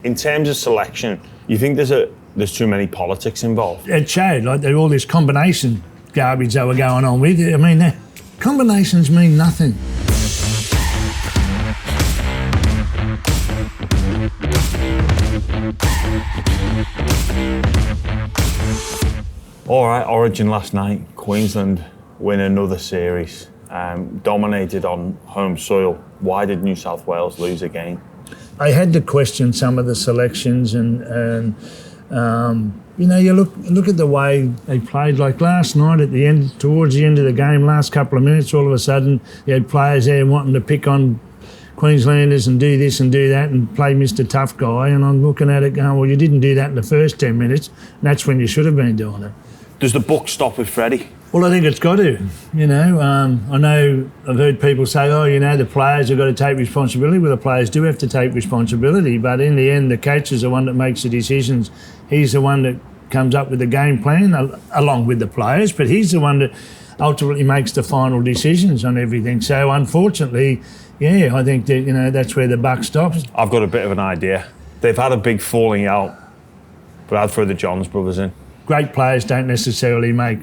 In terms of selection, you think there's too many politics involved? It showed, like, all this combination garbage they were going on with. I mean, combinations mean nothing. All right, Origin last night. Queensland win another series, dominated on home soil. Why did New South Wales lose again? I had to question some of the selections and you know, you look at the way they played. Like last night at the end, towards the end of the game, last couple of minutes, all of a sudden you had players there wanting to pick on Queenslanders and do this and do that and play Mr. Tough Guy, and I'm looking at it going, well, you didn't do that in the first 10 minutes, and that's when you should have been doing it. Does the buck stop with Freddie? Well, I think it's got to. You know, I know I've heard people say, oh, you know, the players have got to take responsibility. Well, the players do have to take responsibility, but in the end, the coach is the one that makes the decisions. He's the one that comes up with the game plan along with the players, but he's the one that ultimately makes the final decisions on everything. So, unfortunately, yeah, I think that, you know, that's where the buck stops. I've got a bit of an idea. They've had a big falling out, but I'd throw the Johns brothers in. Great players don't necessarily make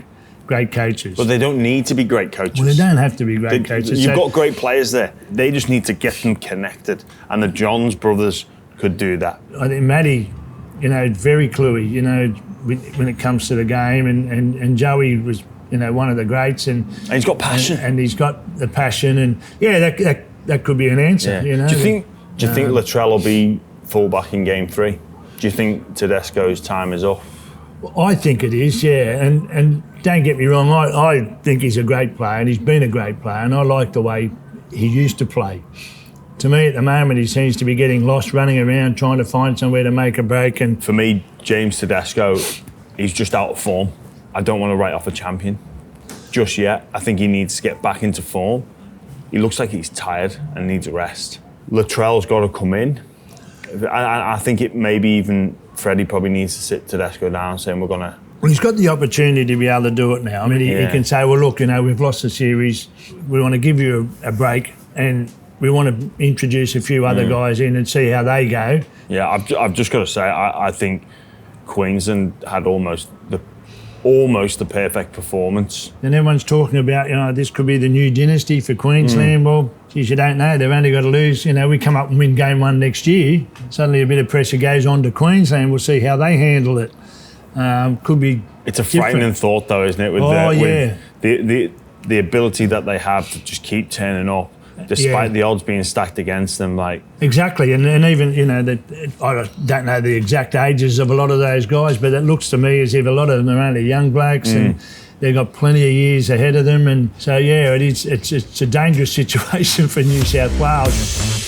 great coaches. But they don't need to be great coaches. Well, they don't have to be great coaches. You've got great players there. They just need to get them connected. And the Johns brothers could do that. I think Matty, you know, very cluey, you know, when it comes to the game. And Joey was, you know, one of the greats. And he's got passion. And he's got the passion. And, yeah, that could be an answer, yeah. You know. Do you think Latrell will be fullback in Game 3? Do you think Tedesco's time is up? I think it is, yeah, and don't get me wrong, I think he's a great player and he's been a great player, and I like the way he used to play. To me, at the moment, he seems to be getting lost, running around, trying to find somewhere to make a break. And for me, James Tedesco, he's just out of form. I don't want to write off a champion just yet. I think he needs to get back into form. He looks like he's tired and needs a rest. Latrell's got to come in. I think it maybe even Freddie probably needs to sit Tedesco down saying we're going to... Well, he's got the opportunity to be able to do it now. I mean, he can say, well, look, you know, we've lost the series. We want to give you a break and we want to introduce a few other guys in and see how they go. Yeah, I've just got to say, I think Queensland had almost the perfect performance. And everyone's talking about, you know, this could be the new dynasty for Queensland. Well, geez, you don't know. They've only got to lose. You know, we come up and win Game 1 next year. Suddenly a bit of pressure goes on to Queensland. We'll see how they handle it. Could be It's a frightening thought, though, isn't it? With the ability that they have to just keep turning up, despite the odds being stacked against them. Like exactly, and even, you know, I don't know the exact ages of a lot of those guys, but it looks to me as if a lot of them are only young blokes and they've got plenty of years ahead of them, and so yeah, it's a dangerous situation for New South Wales.